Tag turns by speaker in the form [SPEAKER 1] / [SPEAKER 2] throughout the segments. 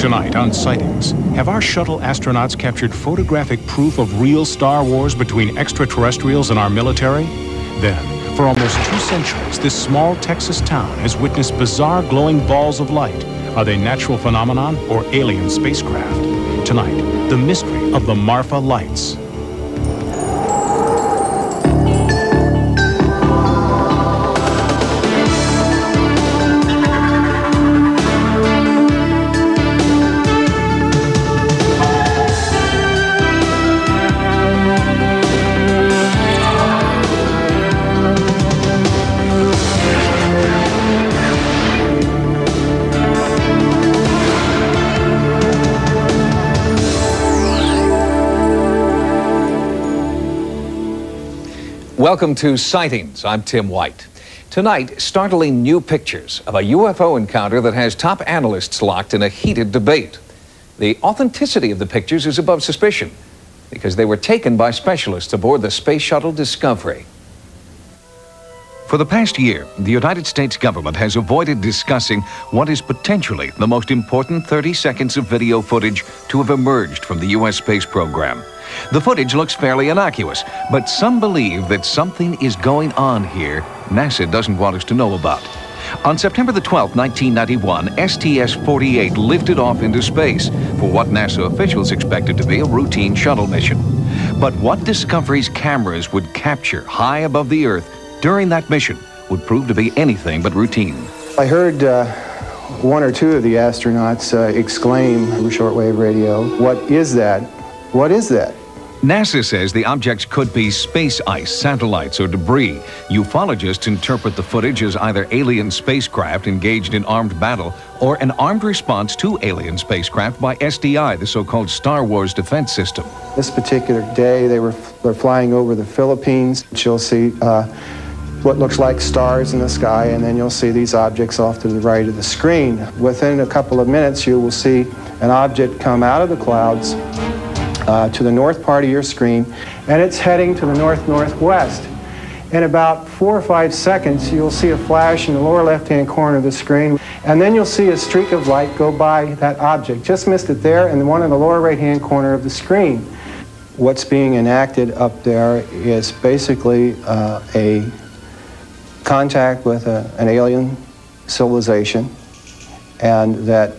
[SPEAKER 1] Tonight on Sightings, have our shuttle astronauts captured photographic proof of real Star Wars between extraterrestrials and our military? Then, for almost 2 centuries, this small Texas town has witnessed bizarre glowing balls of light. Are they natural phenomenon or alien spacecraft? Tonight, the mystery of the MARFA lights.
[SPEAKER 2] Welcome to Sightings. I'm Tim White. Tonight, startling new pictures of a UFO encounter that has top analysts locked in a heated debate. The authenticity of the pictures is above suspicion because they were taken by specialists aboard the Space Shuttle Discovery. For the past year, the United States government has avoided discussing what is potentially the most important 30 seconds of video footage to have emerged from the U.S. space program. The footage looks fairly innocuous, but some believe that something is going on here NASA doesn't want us to know about. On September the 12th, 1991, STS-48 lifted off into space for what NASA officials expected to be a routine shuttle mission. But what Discovery's cameras would capture high above the Earth during that mission would prove to be anything but routine.
[SPEAKER 3] I heard one or two of the astronauts exclaim over shortwave radio, "What is that? What is that?"
[SPEAKER 2] NASA says the objects could be space ice, satellites, or debris. Ufologists interpret the footage as either alien spacecraft engaged in armed battle or an armed response to alien spacecraft by SDI, the so-called Star Wars defense system.
[SPEAKER 3] This particular day, they're flying over the Philippines. You'll see what looks like stars in the sky, and then you'll see these objects off to the right of the screen. Within a couple of minutes, you will see an object come out of the clouds to the north part of your screen, and it's heading to the north-northwest. In about 4 or 5 seconds, you'll see a flash in the lower left-hand corner of the screen, and then you'll see a streak of light go by that object. Just missed it there, and the one in the lower right-hand corner of the screen. What's being enacted up there is basically a contact with an alien civilization, and that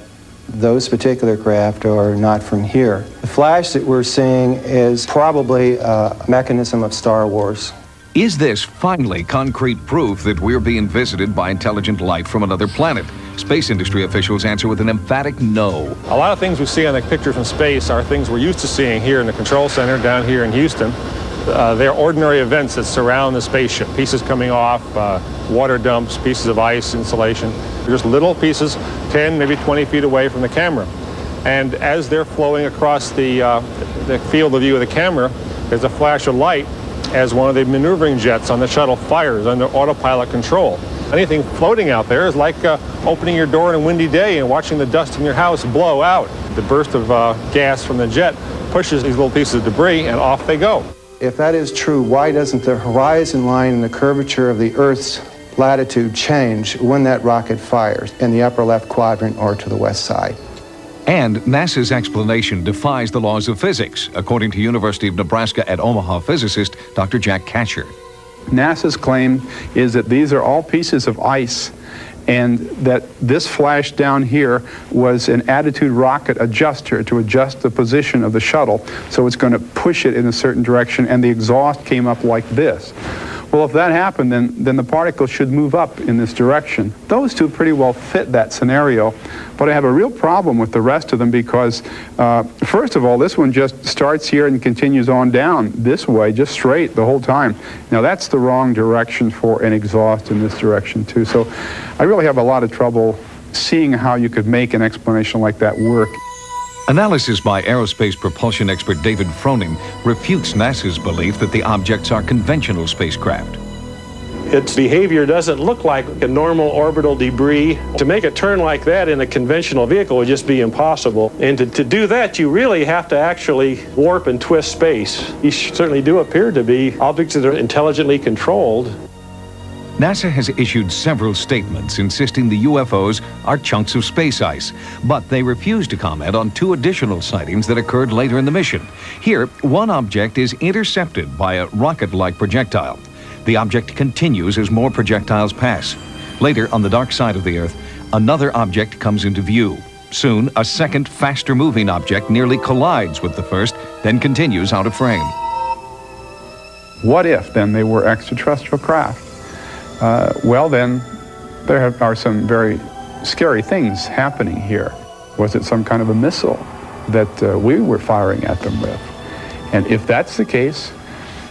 [SPEAKER 3] those particular craft are not from here. The flash that we're seeing is probably a mechanism of Star Wars.
[SPEAKER 2] Is this finally concrete proof that we're being visited by intelligent life from another planet? Space industry officials answer with an emphatic no.
[SPEAKER 4] A lot of things we see on the picture from space are things we're used to seeing here in the control center down here in Houston. They're ordinary events that surround the spaceship. Pieces coming off, water dumps, pieces of ice, insulation. They're just little pieces 10, maybe 20 feet away from the camera. And as they're flowing across the field of view of the camera, there's a flash of light as one of the maneuvering jets on the shuttle fires under autopilot control. Anything floating out there is like opening your door on a windy day and watching the dust in your house blow out. The burst of gas from the jet pushes these little pieces of debris, and off they go.
[SPEAKER 3] If that is true, why doesn't the horizon line and the curvature of the Earth's latitude change when that rocket fires in the upper left quadrant or to the west side?
[SPEAKER 2] And NASA's explanation defies the laws of physics, according to University of Nebraska at Omaha physicist Dr. Jack Kasher.
[SPEAKER 5] NASA's claim is that these are all pieces of ice, and that this flash down here was an attitude rocket adjuster to adjust the position of the shuttle, so it's going to push it in a certain direction, and the exhaust came up like this. Well, if that happened, then the particles should move up in this direction. Those two pretty well fit that scenario, but I have a real problem with the rest of them because, first of all, this one just starts here and continues on down this way, just straight the whole time. Now, that's the wrong direction for an exhaust in this direction, too. So I really have a lot of trouble seeing how you could make an explanation like that work.
[SPEAKER 2] Analysis by aerospace propulsion expert David Froning refutes NASA's belief that the objects are conventional spacecraft.
[SPEAKER 6] Its behavior doesn't look like a normal orbital debris. To make a turn like that in a conventional vehicle would just be impossible. And to do that, you really have to actually warp and twist space. These certainly do appear to be objects that are intelligently controlled.
[SPEAKER 2] NASA has issued several statements insisting the UFOs are chunks of space ice, but they refuse to comment on two additional sightings that occurred later in the mission. Here, one object is intercepted by a rocket-like projectile. The object continues as more projectiles pass. Later, on the dark side of the Earth, another object comes into view. Soon, a second, faster-moving object nearly collides with the first, then continues out of frame.
[SPEAKER 5] What if, then, they were extraterrestrial craft? Well, then, there are some very scary things happening here. Was it some kind of a missile that we were firing at them with? And if that's the case,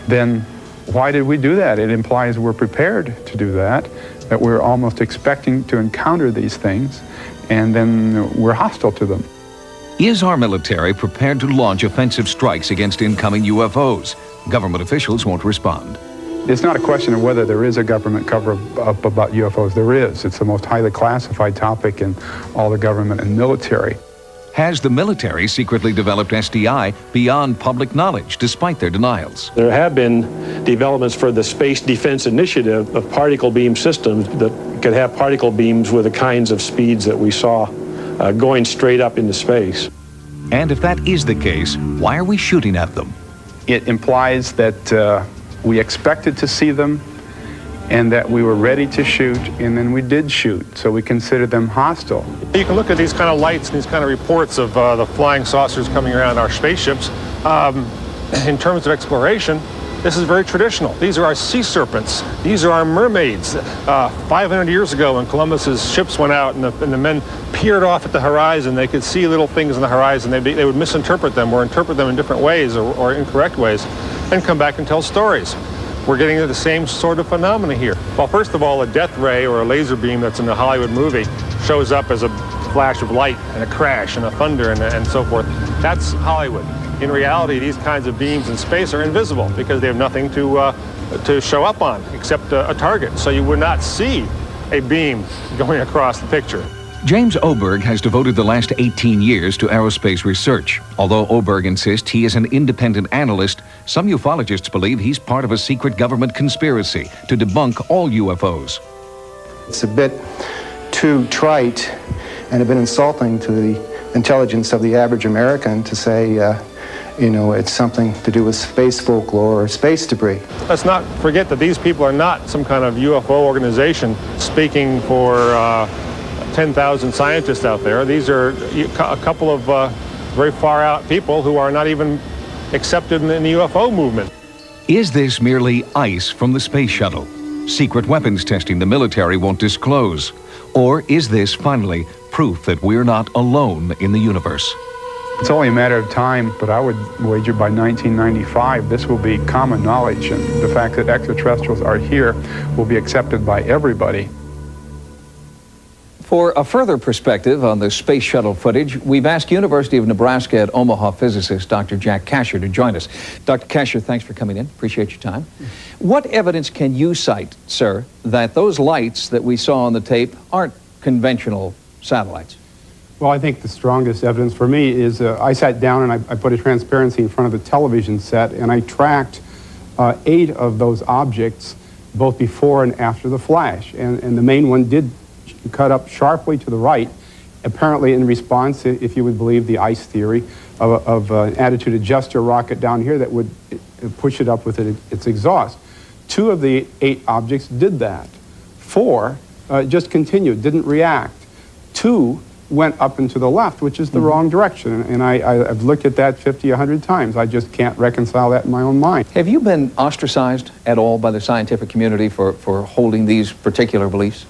[SPEAKER 5] then why did we do that? It implies we're prepared to do that we're almost expecting to encounter these things, and then we're hostile to them.
[SPEAKER 2] Is our military prepared to launch offensive strikes against incoming UFOs? Government officials won't respond.
[SPEAKER 5] It's not a question of whether there is a government cover-up about UFOs. There is. It's the most highly classified topic in all the government and military.
[SPEAKER 2] Has the military secretly developed SDI beyond public knowledge, despite their denials?
[SPEAKER 6] There have been developments for the Space Defense Initiative of particle beam systems that could have particle beams with the kinds of speeds that we saw going straight up into space.
[SPEAKER 2] And if that is the case, why are we shooting at them?
[SPEAKER 5] It implies that we expected to see them and that we were ready to shoot, and then we did shoot, so we consider them hostile.
[SPEAKER 4] You can look at these kind of lights and these kind of reports of the flying saucers coming around our spaceships. In terms of exploration, this is very traditional. These are our sea serpents. These are our mermaids. 500 years ago, when Columbus's ships went out and the men peered off at the horizon, they could see little things on the horizon. They would misinterpret them or interpret them in different ways or incorrect ways and come back and tell stories. We're getting the same sort of phenomena here. Well, first of all, a death ray or a laser beam that's in a Hollywood movie shows up as a flash of light and a crash and a thunder and so forth. That's Hollywood. In reality, these kinds of beams in space are invisible because they have nothing to show up on except a target. So you would not see a beam going across the picture.
[SPEAKER 2] James Oberg has devoted the last 18 years to aerospace research. Although Oberg insists he is an independent analyst, some ufologists believe he's part of a secret government conspiracy to debunk all UFOs.
[SPEAKER 3] It's a bit too trite and a bit insulting to the intelligence of the average American to say, you know, it's something to do with space folklore or space debris.
[SPEAKER 4] Let's not forget that these people are not some kind of UFO organization speaking for 10,000 scientists out there. These are a couple of very far out people who are not even accepted in the UFO movement.
[SPEAKER 2] Is this merely ice from the space shuttle? Secret weapons testing the military won't disclose? Or is this finally proof that we're not alone in the universe?
[SPEAKER 5] It's only a matter of time, but I would wager by 1995 this will be common knowledge, and the fact that extraterrestrials are here will be accepted by everybody.
[SPEAKER 2] For a further perspective on the space shuttle footage, we've asked University of Nebraska at Omaha physicist Dr. Jack Kasher to join us. Dr. Kasher, thanks for coming in. Appreciate your time. What evidence can you cite, sir, that those lights that we saw on the tape aren't conventional satellites?
[SPEAKER 7] Well, I think the strongest evidence for me is I sat down and I put a transparency in front of the television set and I tracked 8 of those objects both before and after the flash. And the main one did cut up sharply to the right, apparently in response, if you would believe the ice theory, of an attitude adjuster rocket down here that would push it up with its exhaust. 2 of the 8 objects did that. 4 just continued, didn't react. 2 went up and to the left, which is the wrong direction. And I've looked at that 50, 100 times. I just can't reconcile that in my own mind.
[SPEAKER 2] Have you been ostracized at all by the scientific community for holding these particular beliefs?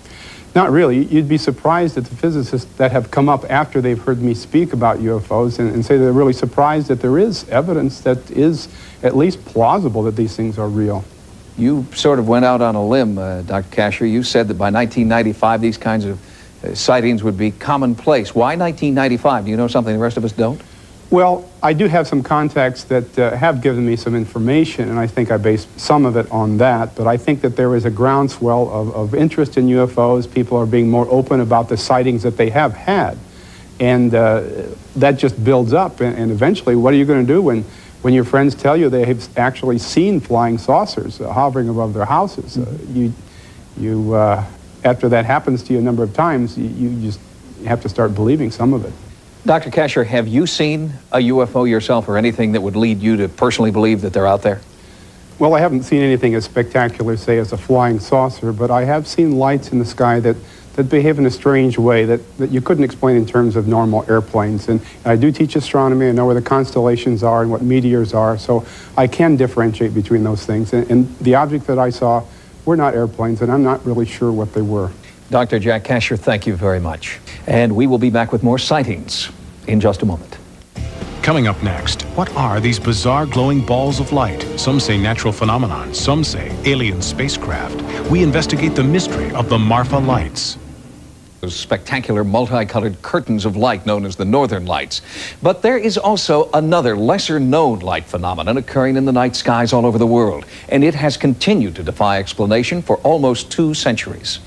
[SPEAKER 7] Not really. You'd be surprised at the physicists that have come up after they've heard me speak about UFOs and say they're really surprised that there is evidence that is at least plausible that these things are real.
[SPEAKER 2] You sort of went out on a limb, Dr. Kasher. You said that by 1995 these kinds of sightings would be commonplace. Why 1995? Do you know something the rest of us don't?
[SPEAKER 7] Well, I do have some contacts that have given me some information, and I think I base some of it on that, but I think that there is a groundswell of interest in UFOs. People are being more open about the sightings that they have had, and that just builds up, and eventually, what are you going to do when your friends tell you they have actually seen flying saucers hovering above their houses? You, after that happens to you a number of times, you just have to start believing some of it.
[SPEAKER 2] Dr. Kasher, have you seen a UFO yourself or anything that would lead you to personally believe that they're out there?
[SPEAKER 7] Well, I haven't seen anything as spectacular, say, as a flying saucer, but I have seen lights in the sky that behave in a strange way that you couldn't explain in terms of normal airplanes. And I do teach astronomy. I know where the constellations are and what meteors are, so I can differentiate between those things. And the object that I saw were not airplanes, and I'm not really sure what they were.
[SPEAKER 2] Dr. Jack Kasher, thank you very much. And we will be back with more sightings in just a moment.
[SPEAKER 1] Coming up next, what are these bizarre glowing balls of light? Some say natural phenomenon, some say alien spacecraft. We investigate the mystery of the MARFA lights.
[SPEAKER 2] Those spectacular multicolored curtains of light known as the northern lights. But there is also another lesser-known light phenomenon occurring in the night skies all over the world, and it has continued to defy explanation for almost 2 centuries.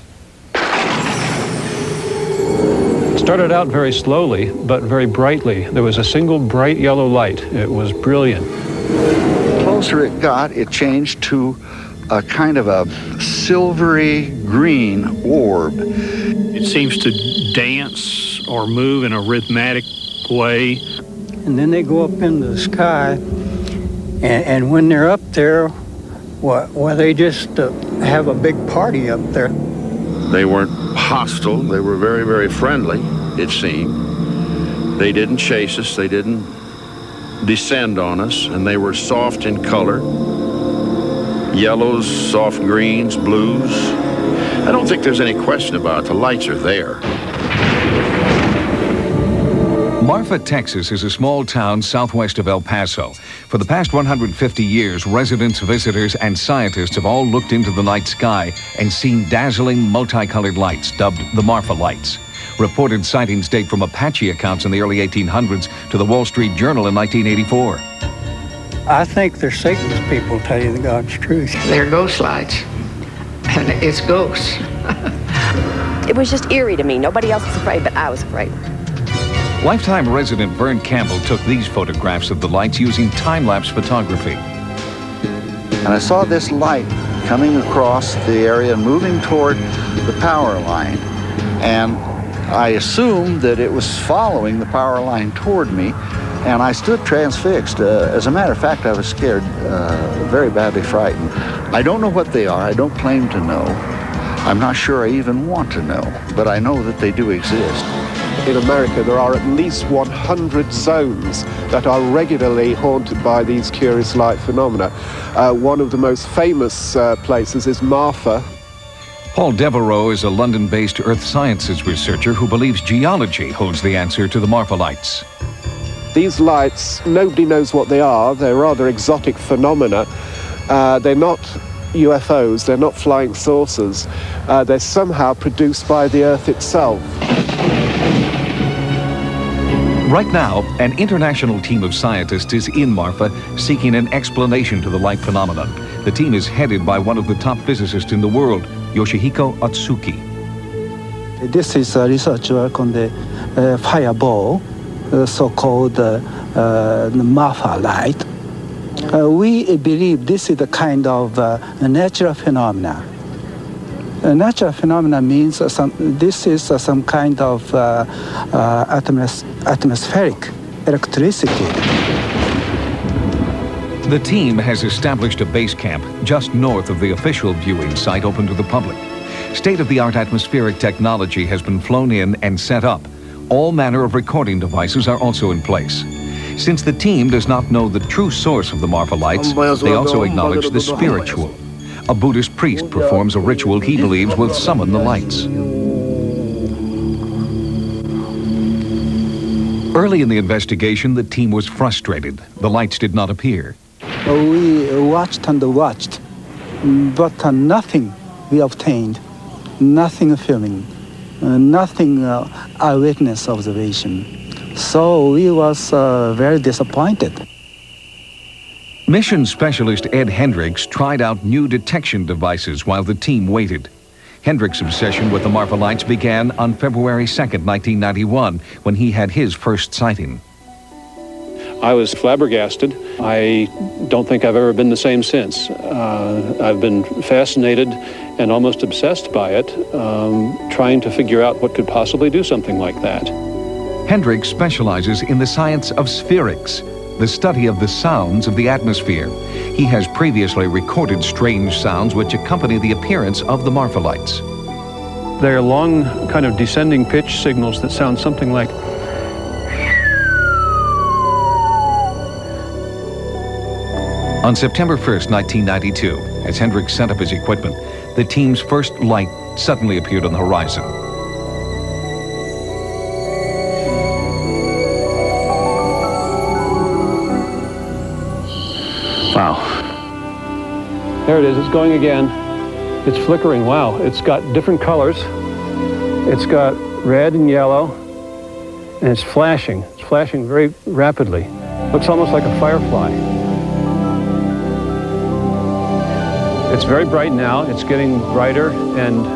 [SPEAKER 8] It started out very slowly, but very brightly. There was a single bright yellow light. It was brilliant.
[SPEAKER 9] The closer it got, it changed to a kind of a silvery green orb.
[SPEAKER 10] It seems to dance or move in a rhythmic way.
[SPEAKER 11] And then they go up into the sky, and when they're up there, well, they just have a big party up there.
[SPEAKER 12] They weren't hostile. They were very, very friendly, it seemed. They didn't chase us. They didn't descend on us, and they were soft in color. Yellows, soft greens, blues. I don't think there's any question about it. The lights are there.
[SPEAKER 2] MARFA, Texas is a small town southwest of El Paso. For the past 150 years, residents, visitors, and scientists have all looked into the night sky and seen dazzling multicolored lights, dubbed the MARFA lights. Reported sightings date from Apache accounts in the early 1800s to the Wall Street Journal in 1984.
[SPEAKER 11] I think they're Satan's people, tell you the God's truth.
[SPEAKER 13] They're ghost lights, and it's ghosts.
[SPEAKER 14] It was just eerie to me. Nobody else was afraid, but I was afraid.
[SPEAKER 2] Lifetime resident Vern Campbell took these photographs of the lights using time-lapse photography.
[SPEAKER 9] And I saw this light coming across the area and moving toward the power line. And I assumed that it was following the power line toward me, and I stood transfixed. As a matter of fact, I was scared, very badly frightened. I don't know what they are. I don't claim to know. I'm not sure I even want to know, but I know that they do exist.
[SPEAKER 3] In America, there are at least 100 zones that are regularly haunted by these curious light phenomena. One of the most famous places is MARFA.
[SPEAKER 2] Paul Devereaux is a London-based earth sciences researcher who believes geology holds the answer to the MARFA lights.
[SPEAKER 3] These lights, nobody knows what they are. They're rather exotic phenomena. They're not UFOs, they're not flying saucers. They're somehow produced by the Earth itself.
[SPEAKER 2] Right now, an international team of scientists is in MARFA seeking an explanation to the light phenomenon. The team is headed by one of the top physicists in the world, Yoshihiko Atsuki.
[SPEAKER 11] This is a research work on the fireball, so-called MARFA light. We believe this is a kind of natural phenomena. Natural phenomena means this is some kind of atmospheric electricity.
[SPEAKER 2] The team has established a base camp just north of the official viewing site open to the public. State-of-the-art atmospheric technology has been flown in and set up. All manner of recording devices are also in place. Since the team does not know the true source of the MARFA lights, they also acknowledge the spiritual. A Buddhist priest performs a ritual he believes will summon the lights. Early in the investigation, the team was frustrated. The lights did not appear.
[SPEAKER 11] We watched and watched, but nothing we obtained, nothing filming, nothing eyewitness observation. So we was very disappointed.
[SPEAKER 2] Mission specialist Ed Hendricks tried out new detection devices while the team waited. Hendricks' obsession with the MARFA lights began on February 2nd, 1991, when he had his first sighting.
[SPEAKER 8] I was flabbergasted. I don't think I've ever been the same since. I've been fascinated and almost obsessed by it, trying to figure out what could possibly do something like that.
[SPEAKER 2] Hendrik specializes in the science of spherics, the study of the sounds of the atmosphere. He has previously recorded strange sounds which accompany the appearance of the MARFA lights.
[SPEAKER 8] They're long, kind of descending pitch signals that sound something like.
[SPEAKER 2] On September 1st, 1992, as Hendrik set up his equipment, the team's first light suddenly appeared on the horizon.
[SPEAKER 8] Wow. There it is, it's going again. It's flickering, wow. It's got different colors. It's got red and yellow, and it's flashing. It's flashing very rapidly. Looks almost like a firefly. It's very bright now. It's getting brighter, and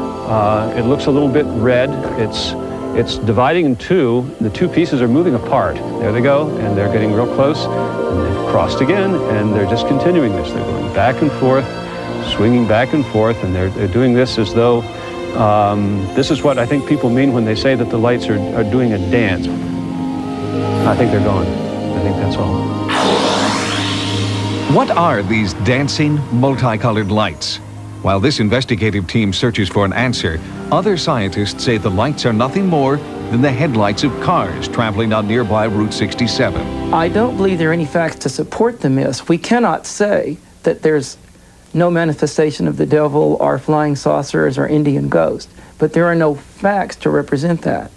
[SPEAKER 8] it looks a little bit red. It's dividing in two. The two pieces are moving apart. There they go, and they're getting real close, and they've crossed again, and they're just continuing this. They're going back and forth, swinging back and forth, and they're doing this as though this is what I think people mean when they say that the lights are doing a dance. I think they're gone. I think that's all.
[SPEAKER 2] What are these dancing, multicolored lights? While this investigative team searches for an answer, other scientists say the lights are nothing more than the headlights of cars traveling on nearby Route 67.
[SPEAKER 15] I don't believe there are any facts to support the myths. We cannot say that there's no manifestation of the devil or flying saucers or Indian ghosts, but there are no facts to represent that.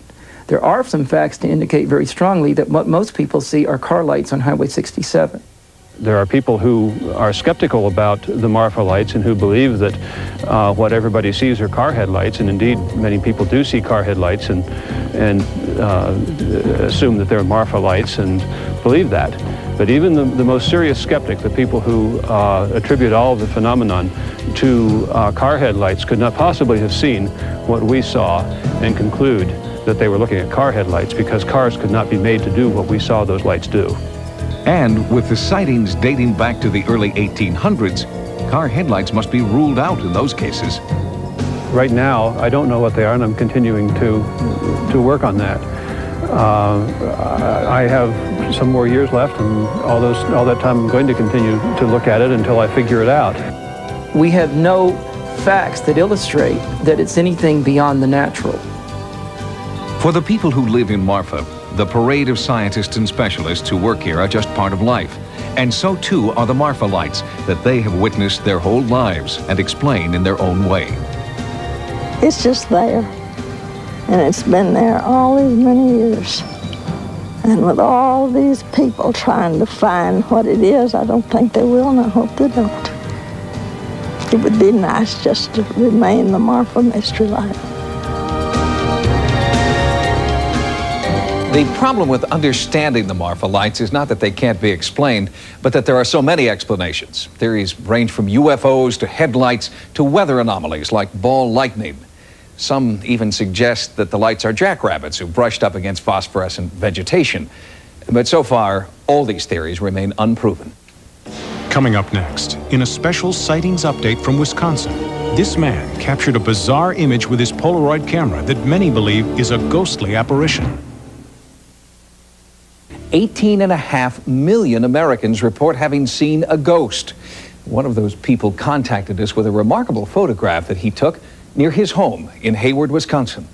[SPEAKER 15] There are some facts to indicate very strongly that what most people see are car lights on Highway 67.
[SPEAKER 8] There are people who are skeptical about the MARFA lights and who believe that what everybody sees are car headlights, and indeed many people do see car headlights and assume that they're MARFA lights and believe that. But even the most serious skeptic, the people who attribute all of the phenomenon to car headlights, could not possibly have seen what we saw and conclude that they were looking at car headlights, because cars could not be made to do what we saw those lights do.
[SPEAKER 2] And with the sightings dating back to the early 1800s, car headlights must be ruled out in those cases.
[SPEAKER 8] Right now, I don't know what they are, and I'm continuing to work on that. I have some more years left, and all that time I'm going to continue to look at it until I figure it out.
[SPEAKER 15] We have no facts that illustrate that it's anything beyond the natural.
[SPEAKER 2] For the people who live in MARFA, the parade of scientists and specialists who work here are just part of life. And so too are the MARFA lights that they have witnessed their whole lives and explain in their own way.
[SPEAKER 16] It's just there. And it's been there all these many years. And with all these people trying to find what it is, I don't think they will, and I hope they don't. It would be nice just to remain the MARFA mystery light.
[SPEAKER 2] The problem with understanding the MARFA lights is not that they can't be explained, but that there are so many explanations. Theories range from UFOs to headlights to weather anomalies like ball lightning. Some even suggest that the lights are jackrabbits who brushed up against phosphorescent vegetation. But so far, all these theories remain unproven.
[SPEAKER 1] Coming up next, in a special sightings update from Wisconsin, this man captured a bizarre image with his Polaroid camera that many believe is a ghostly apparition.
[SPEAKER 2] 18.5 million Americans report having seen a ghost. One of those people contacted us with a remarkable photograph that he took near his home in Hayward, Wisconsin.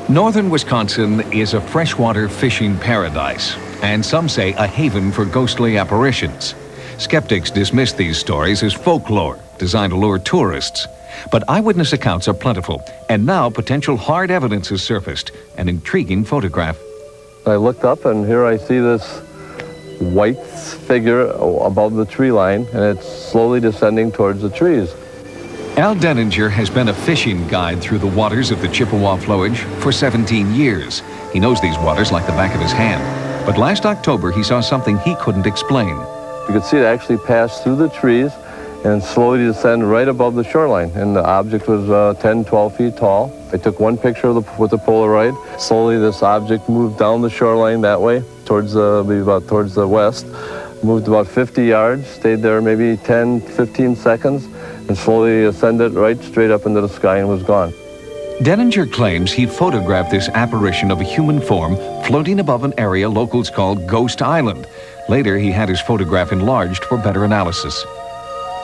[SPEAKER 2] Northern Wisconsin is a freshwater fishing paradise, and some say a haven for ghostly apparitions. Skeptics dismiss these stories as folklore designed to lure tourists. But eyewitness accounts are plentiful, and now potential hard evidence has surfaced, an intriguing photograph.
[SPEAKER 17] I looked up, and here I see this white figure above the tree line, and it's slowly descending towards the trees.
[SPEAKER 2] Al Denninger has been a fishing guide through the waters of the Chippewa flowage for 17 years. He knows these waters like the back of his hand. But last October, he saw something he couldn't explain.
[SPEAKER 17] You could see it actually pass through the trees and slowly descend right above the shoreline. And the object was 10, 12 feet tall. I took one picture with the Polaroid. Slowly, this object moved down the shoreline that way, towards the west. Moved about 50 yards, stayed there maybe 10, 15 seconds, and slowly ascended right straight up into the sky and was gone.
[SPEAKER 2] Denninger claims he photographed this apparition of a human form floating above an area locals call Ghost Island. Later, he had his photograph enlarged for better analysis.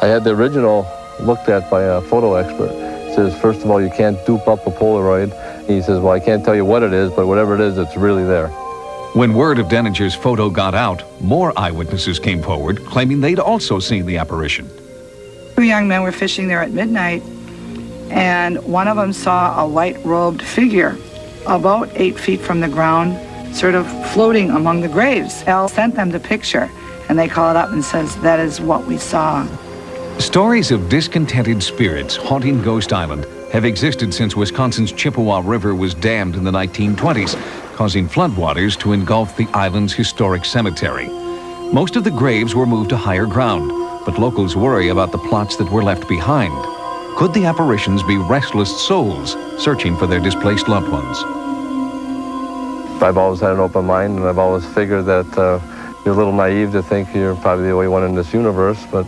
[SPEAKER 17] I had the original looked at by a photo expert. He says, first of all, you can't dupe up a Polaroid. He says, well, I can't tell you what it is, but whatever it is, it's really there.
[SPEAKER 2] When word of Denninger's photo got out, more eyewitnesses came forward, claiming they'd also seen the apparition.
[SPEAKER 18] Two young men were fishing there at midnight, and one of them saw a white-robed figure about 8 feet from the ground, sort of floating among the graves. Al sent them the picture, and they call it up and says, that is what we saw.
[SPEAKER 2] Stories of discontented spirits haunting Ghost Island have existed since Wisconsin's Chippewa River was dammed in the 1920s, causing floodwaters to engulf the island's historic cemetery. Most of the graves were moved to higher ground, but locals worry about the plots that were left behind. Could the apparitions be restless souls searching for their displaced loved ones?
[SPEAKER 17] I've always had an open mind, and I've always figured that you're a little naive to think you're probably the only one in this universe, but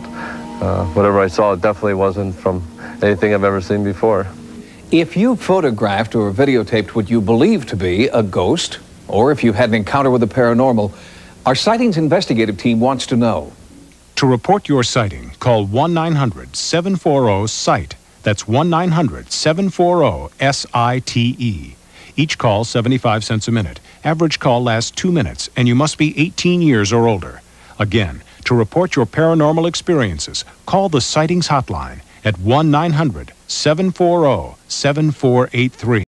[SPEAKER 17] whatever I saw, it definitely wasn't from anything I've ever seen before.
[SPEAKER 2] If you photographed or videotaped what you believe to be a ghost, or if you had an encounter with the paranormal, our sightings investigative team wants to know.
[SPEAKER 1] To report your sighting, call 1-900-740-SITE. That's 1-900-740-SITE. Each call 75 cents a minute. Average call lasts 2 minutes, and you must be 18 years or older. Again, to report your paranormal experiences, call the Sightings Hotline at 1-900-740-7483.